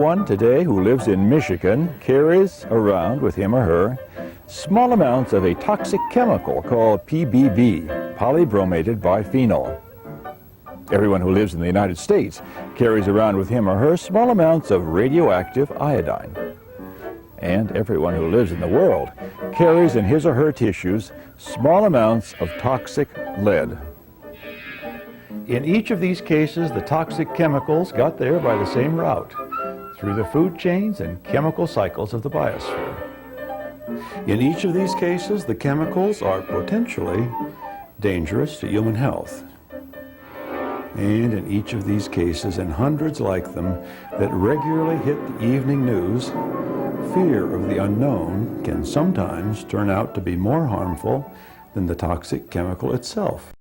Everyone today who lives in Michigan carries around with him or her small amounts of a toxic chemical called PBB, polybromated biphenyl. Everyone who lives in the United States carries around with him or her small amounts of radioactive iodine. And everyone who lives in the world carries in his or her tissues small amounts of toxic lead. In each of these cases, the toxic chemicals got there by the same route, through the food chains and chemical cycles of the biosphere. In each of these cases, the chemicals are potentially dangerous to human health. And in each of these cases, and hundreds like them that regularly hit the evening news, fear of the unknown can sometimes turn out to be more harmful than the toxic chemical itself.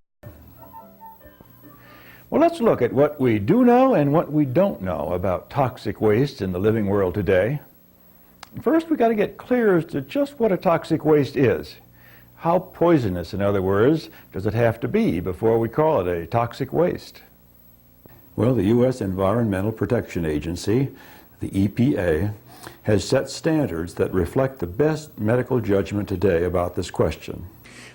Well, let's look at what we do know and what we don't know about toxic waste in the living world today. First, we've got to get clear as to just what a toxic waste is. How poisonous, in other words, does it have to be before we call it a toxic waste? Well, the U.S. Environmental Protection Agency, the EPA, has set standards that reflect the best medical judgment today about this question.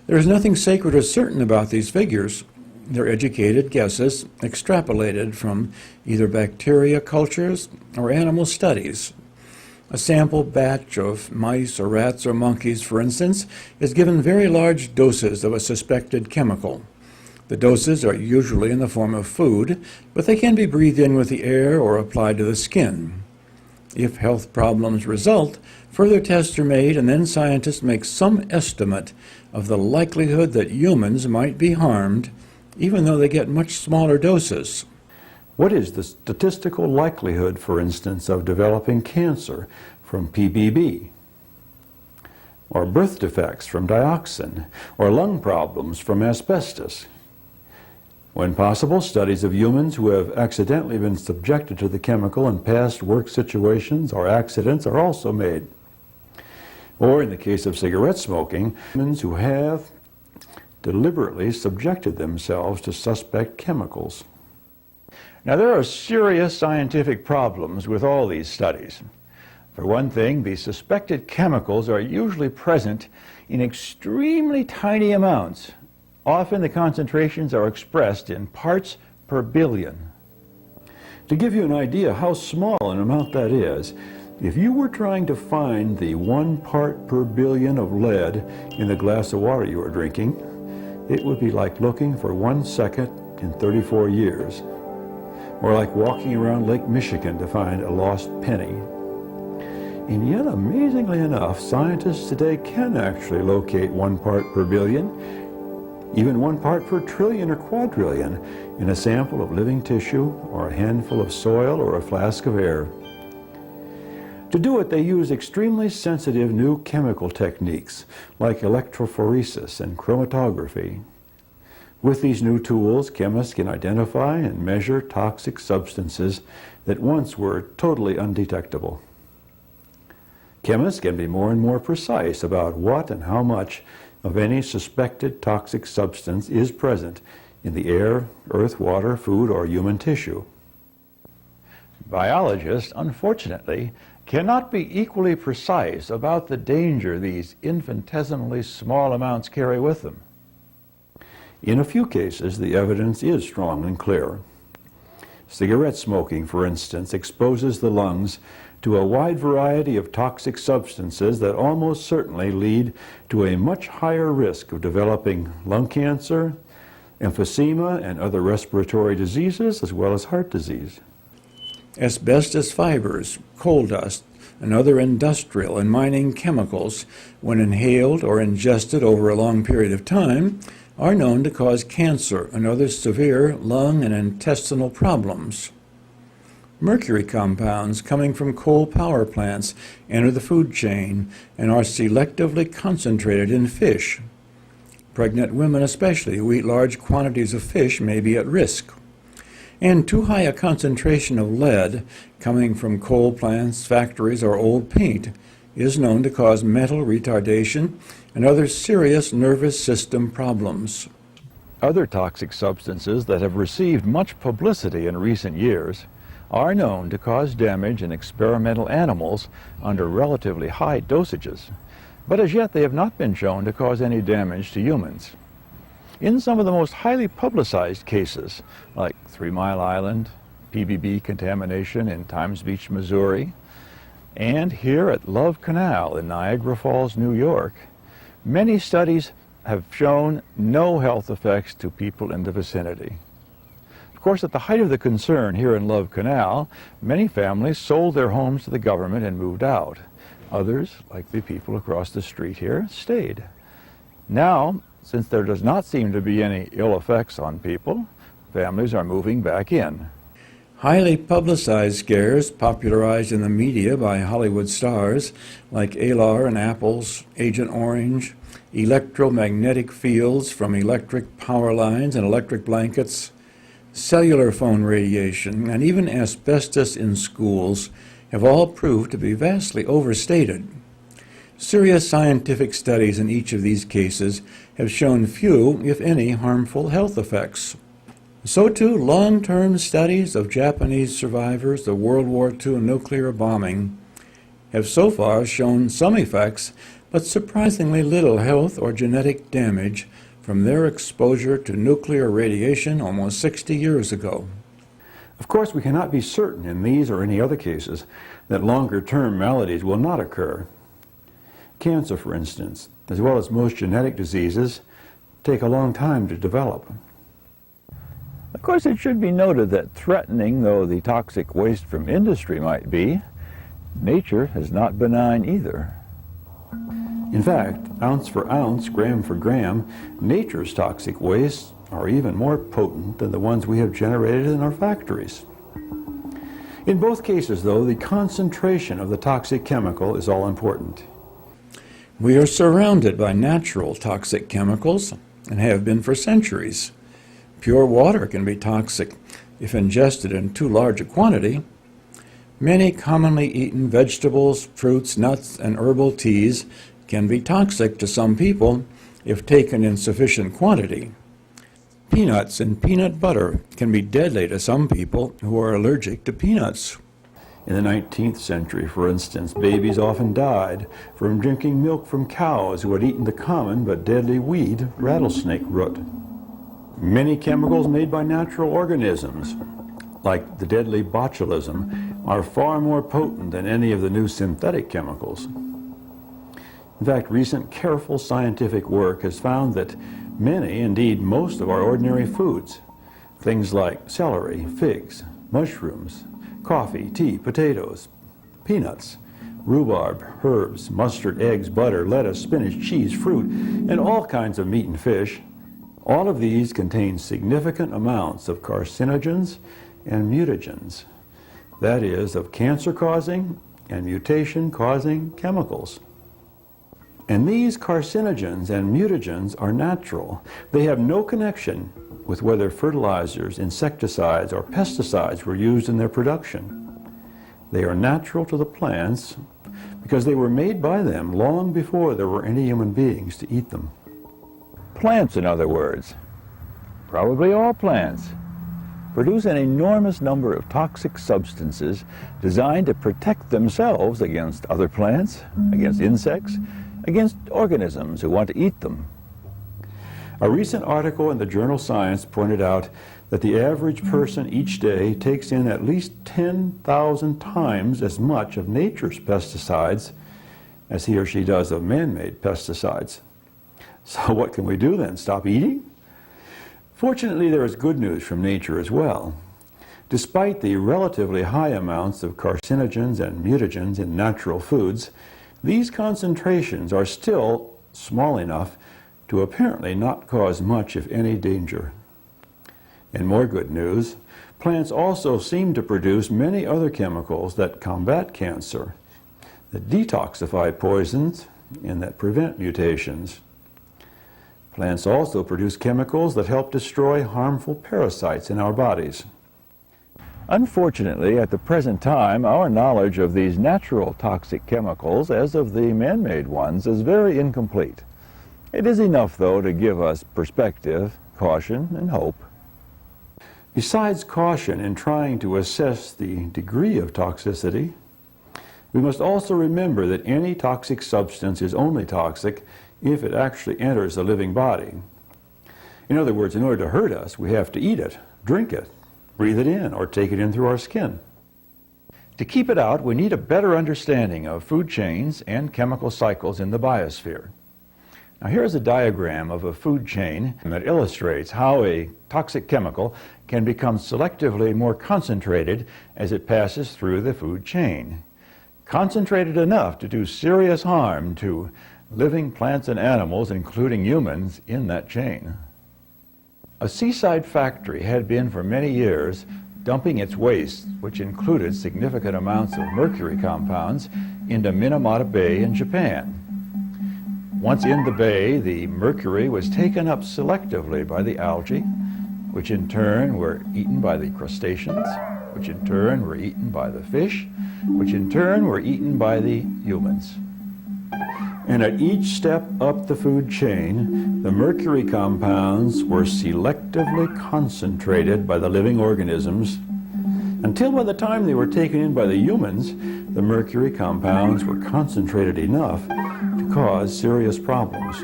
There is nothing sacred or certain about these figures. They're educated guesses extrapolated from either bacteria cultures or animal studies. A sample batch of mice or rats or monkeys, for instance, is given very large doses of a suspected chemical. The doses are usually in the form of food, but they can be breathed in with the air or applied to the skin. If health problems result, further tests are made, and then scientists make some estimate of the likelihood that humans might be harmed, even though they get much smaller doses. What is the statistical likelihood, for instance, of developing cancer from PBB? Or birth defects from dioxin? Or lung problems from asbestos? When possible, studies of humans who have accidentally been subjected to the chemical in past work situations or accidents are also made. Or in the case of cigarette smoking, humans who have deliberately subjected themselves to suspect chemicals. Now, there are serious scientific problems with all these studies. For one thing, the suspected chemicals are usually present in extremely tiny amounts. Often the concentrations are expressed in parts per billion. To give you an idea how small an amount that is, if you were trying to find the 1 part per billion of lead in the glass of water you are drinking, it would be like looking for 1 second in 34 years, or like walking around Lake Michigan to find a lost penny. And yet, amazingly enough, scientists today can actually locate 1 part per billion, even 1 part per trillion or quadrillion in a sample of living tissue or a handful of soil or a flask of air. To do it, they use extremely sensitive new chemical techniques like electrophoresis and chromatography. With these new tools, chemists can identify and measure toxic substances that once were totally undetectable. Chemists can be more and more precise about what and how much of any suspected toxic substance is present in the air, earth, water, food, or human tissue. Biologists, unfortunately, cannot be equally precise about the danger these infinitesimally small amounts carry with them. In a few cases, the evidence is strong and clear. Cigarette smoking, for instance, exposes the lungs to a wide variety of toxic substances that almost certainly lead to a much higher risk of developing lung cancer, emphysema, and other respiratory diseases, as well as heart disease. Asbestos fibers, coal dust, and other industrial and mining chemicals, when inhaled or ingested over a long period of time, are known to cause cancer and other severe lung and intestinal problems. Mercury compounds coming from coal power plants enter the food chain and are selectively concentrated in fish. Pregnant women especially who eat large quantities of fish may be at risk. And too high a concentration of lead coming from coal plants, factories, or old paint is known to cause mental retardation and other serious nervous system problems. Other toxic substances that have received much publicity in recent years are known to cause damage in experimental animals under relatively high dosages, but as yet they have not been shown to cause any damage to humans. In some of the most highly publicized cases, like 3 Mile Island, PBB contamination in Times Beach, Missouri, and here at Love Canal in Niagara Falls, New York, many studies have shown no health effects to people in the vicinity. Of course, at the height of the concern here in Love Canal, many families sold their homes to the government and moved out. Others, like the people across the street here, stayed. Now, since there does not seem to be any ill effects on people, families are moving back in. Highly publicized scares popularized in the media by Hollywood stars like Alar and Apple's Agent Orange, electromagnetic fields from electric power lines and electric blankets, cellular phone radiation, and even asbestos in schools have all proved to be vastly overstated. Serious scientific studies in each of these cases have shown few, if any, harmful health effects. So too, long-term studies of Japanese survivors of World War II nuclear bombing have so far shown some effects, but surprisingly little health or genetic damage from their exposure to nuclear radiation almost 60 years ago. Of course, we cannot be certain in these or any other cases that longer-term maladies will not occur. Cancer, for instance, as well as most genetic diseases, take a long time to develop. Of course, it should be noted that threatening though the toxic waste from industry might be, nature is not benign either. In fact, ounce for ounce, gram for gram, nature's toxic wastes are even more potent than the ones we have generated in our factories. In both cases, though, the concentration of the toxic chemical is all important. We are surrounded by natural toxic chemicals and have been for centuries. Pure water can be toxic if ingested in too large a quantity. Many commonly eaten vegetables, fruits, nuts, and herbal teas can be toxic to some people if taken in sufficient quantity. Peanuts and peanut butter can be deadly to some people who are allergic to peanuts. In the 19th century, for instance, babies often died from drinking milk from cows who had eaten the common but deadly weed, rattlesnake root. Many chemicals made by natural organisms, like the deadly botulism, are far more potent than any of the new synthetic chemicals. In fact, recent careful scientific work has found that many, indeed most of our ordinary foods, things like celery, figs, mushrooms, coffee, tea, potatoes, peanuts, rhubarb, herbs, mustard, eggs, butter, lettuce, spinach, cheese, fruit, and all kinds of meat and fish, all of these contain significant amounts of carcinogens and mutagens, that is, of cancer-causing and mutation-causing chemicals. And these carcinogens and mutagens are natural. They have no connection with whether fertilizers, insecticides, or pesticides were used in their production. They are natural to the plants because they were made by them long before there were any human beings to eat them. Plants, in other words, probably all plants, produce an enormous number of toxic substances designed to protect themselves against other plants, against insects, against organisms who want to eat them. A recent article in the journal Science pointed out that the average person each day takes in at least 10,000 times as much of nature's pesticides as he or she does of man-made pesticides. So what can we do then? Stop eating? Fortunately, there is good news from nature as well. Despite the relatively high amounts of carcinogens and mutagens in natural foods, these concentrations are still small enough to apparently not cause much, if any, danger. And more good news, plants also seem to produce many other chemicals that combat cancer, that detoxify poisons, and that prevent mutations. Plants also produce chemicals that help destroy harmful parasites in our bodies. Unfortunately, at the present time, our knowledge of these natural toxic chemicals, as of the man-made ones, is very incomplete. It is enough, though, to give us perspective, caution, and hope. Besides caution in trying to assess the degree of toxicity, we must also remember that any toxic substance is only toxic if it actually enters the living body. In other words, in order to hurt us, we have to eat it, drink it, breathe it in, or take it in through our skin. To keep it out, we need a better understanding of food chains and chemical cycles in the biosphere. Now here's a diagram of a food chain that illustrates how a toxic chemical can become selectively more concentrated as it passes through the food chain. Concentrated enough to do serious harm to living plants and animals, including humans, in that chain. A seaside factory had been for many years dumping its waste, which included significant amounts of mercury compounds, into Minamata Bay in Japan. Once in the bay, the mercury was taken up selectively by the algae, which in turn were eaten by the crustaceans, which in turn were eaten by the fish, which in turn were eaten by the humans. And at each step up the food chain, the mercury compounds were selectively concentrated by the living organisms until by the time they were taken in by the humans, the mercury compounds were concentrated enough to cause serious problems.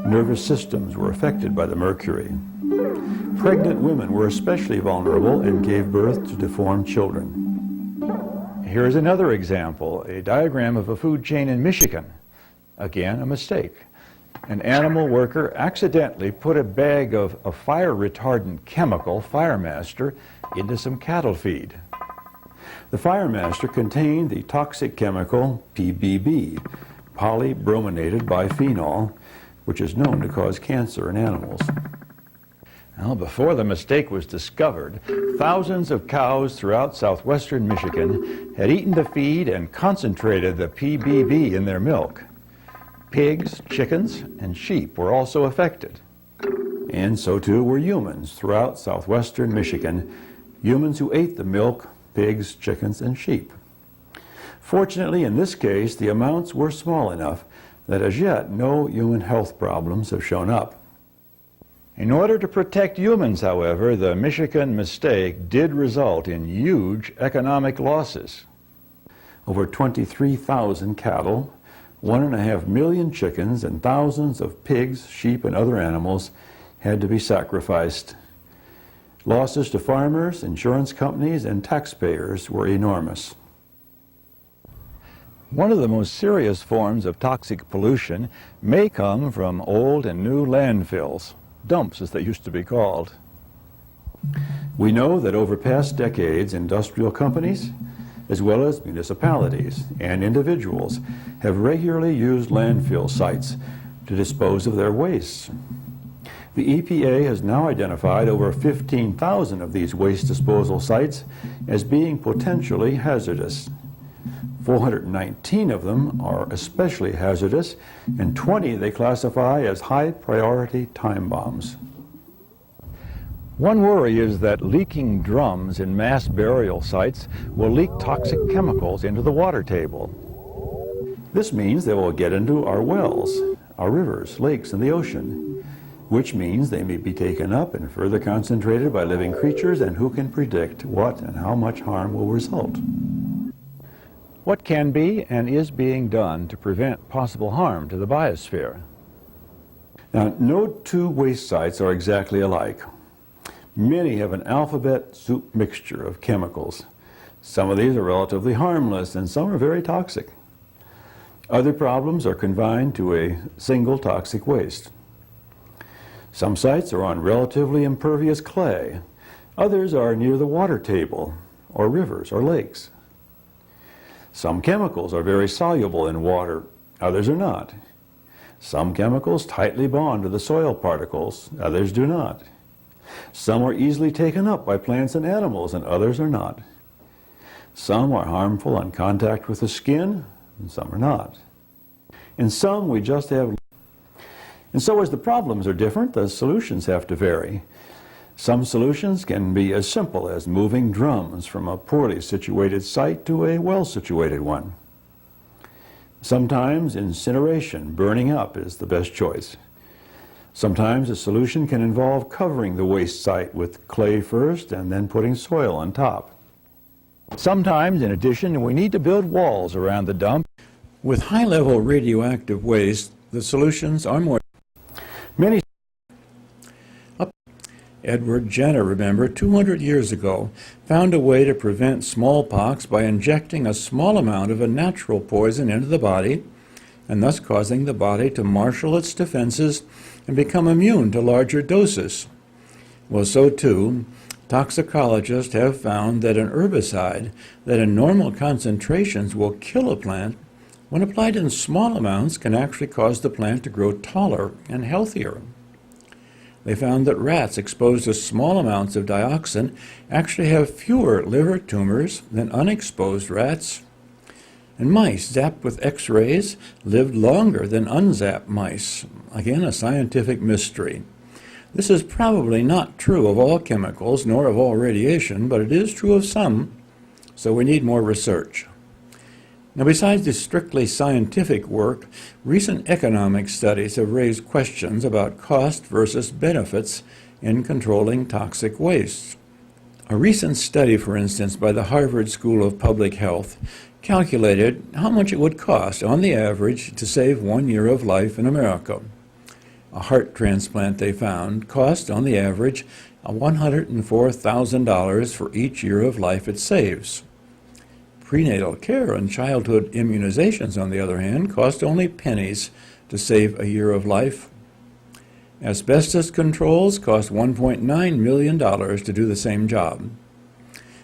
Nervous systems were affected by the mercury. Pregnant women were especially vulnerable and gave birth to deformed children. Here's another example, a diagram of a food chain in Michigan. Again, a mistake. An animal worker accidentally put a bag of a fire-retardant chemical, Firemaster, into some cattle feed. The Firemaster contained the toxic chemical PBB, polybrominated biphenol, which is known to cause cancer in animals. Well, before the mistake was discovered, thousands of cows throughout southwestern Michigan had eaten the feed and concentrated the PBB in their milk. Pigs, chickens, and sheep were also affected. And so too were humans throughout southwestern Michigan, humans who ate the milk, pigs, chickens, and sheep. Fortunately, in this case, the amounts were small enough that as yet no human health problems have shown up. In order to protect humans, however, the Michigan mistake did result in huge economic losses. Over 23,000 cattle, 1.5 million chickens, and thousands of pigs, sheep, and other animals had to be sacrificed. Losses to farmers, insurance companies, and taxpayers were enormous. One of the most serious forms of toxic pollution may come from old and new landfills, dumps as they used to be called. We know that over past decades, industrial companies, as well as municipalities and individuals, have regularly used landfill sites to dispose of their wastes. The EPA has now identified over 15,000 of these waste disposal sites as being potentially hazardous. 419 of them are especially hazardous, and 20 they classify as high-priority time bombs. One worry is that leaking drums in mass burial sites will leak toxic chemicals into the water table. This means they will get into our wells, our rivers, lakes, and the ocean, which means they may be taken up and further concentrated by living creatures, and who can predict what and how much harm will result. What can be and is being done to prevent possible harm to the biosphere? Now, no two waste sites are exactly alike. Many have an alphabet soup mixture of chemicals. Some of these are relatively harmless, and some are very toxic. Other problems are confined to a single toxic waste. Some sites are on relatively impervious clay. Others are near the water table, or rivers, or lakes. Some chemicals are very soluble in water, others are not. Some chemicals tightly bond to the soil particles, others do not. Some are easily taken up by plants and animals, and others are not. Some are harmful on contact with the skin, and some are not. In some, we just have... And so as the problems are different, the solutions have to vary. Some solutions can be as simple as moving drums from a poorly situated site to a well-situated one. Sometimes incineration, burning up, is the best choice. Sometimes a solution can involve covering the waste site with clay first and then putting soil on top. Sometimes, in addition, we need to build walls around the dump. With high-level radioactive waste, the solutions are more. Many Edward Jenner, remember, 200 years ago, found a way to prevent smallpox by injecting a small amount of a natural poison into the body, and thus causing the body to marshal its defenses and become immune to larger doses. Well, so too, toxicologists have found that an herbicide that in normal concentrations will kill a plant, when applied in small amounts, can actually cause the plant to grow taller and healthier. They found that rats exposed to small amounts of dioxin actually have fewer liver tumors than unexposed rats. And mice zapped with X-rays lived longer than unzapped mice. Again, a scientific mystery. This is probably not true of all chemicals nor of all radiation, but it is true of some, so we need more research. Now, besides the strictly scientific work, recent economic studies have raised questions about cost versus benefits in controlling toxic waste. A recent study, for instance, by the Harvard School of Public Health calculated how much it would cost, on the average, to save 1 year of life in America. A heart transplant, they found, cost, on the average, $104,000 for each year of life it saves. Prenatal care and childhood immunizations, on the other hand, cost only pennies to save a year of life. Asbestos controls cost $1.9 million to do the same job.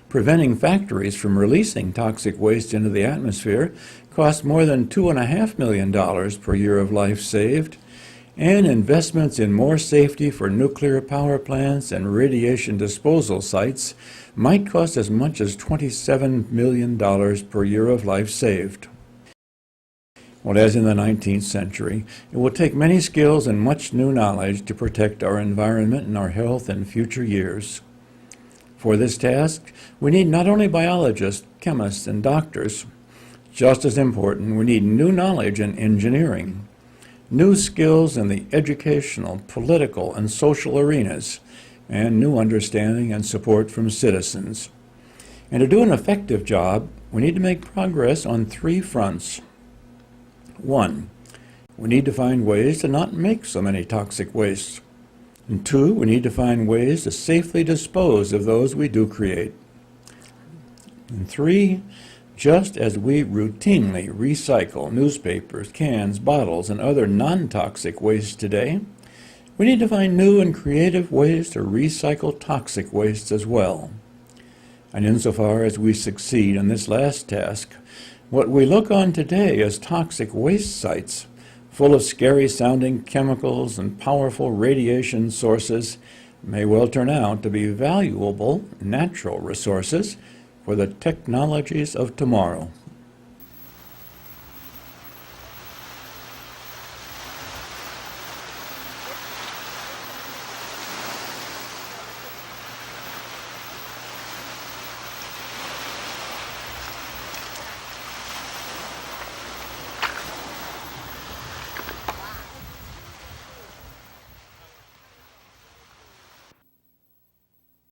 Preventing factories from releasing toxic waste into the atmosphere costs more than $2.5 million per year of life saved. And investments in more safety for nuclear power plants and radiation disposal sites might cost as much as $27 million per year of life saved. Well, as in the 19th century, it will take many skills and much new knowledge to protect our environment and our health in future years. For this task, we need not only biologists, chemists, and doctors. Just as important, we need new knowledge in engineering, new skills in the educational, political, and social arenas, and new understanding and support from citizens. And to do an effective job, we need to make progress on 3 fronts. 1, we need to find ways to not make so many toxic wastes. And 2, we need to find ways to safely dispose of those we do create. And 3, just as we routinely recycle newspapers, cans, bottles, and other non-toxic waste today, we need to find new and creative ways to recycle toxic wastes as well. And insofar as we succeed in this last task, what we look on today as toxic waste sites, full of scary-sounding chemicals and powerful radiation sources, may well turn out to be valuable natural resources for the technologies of tomorrow.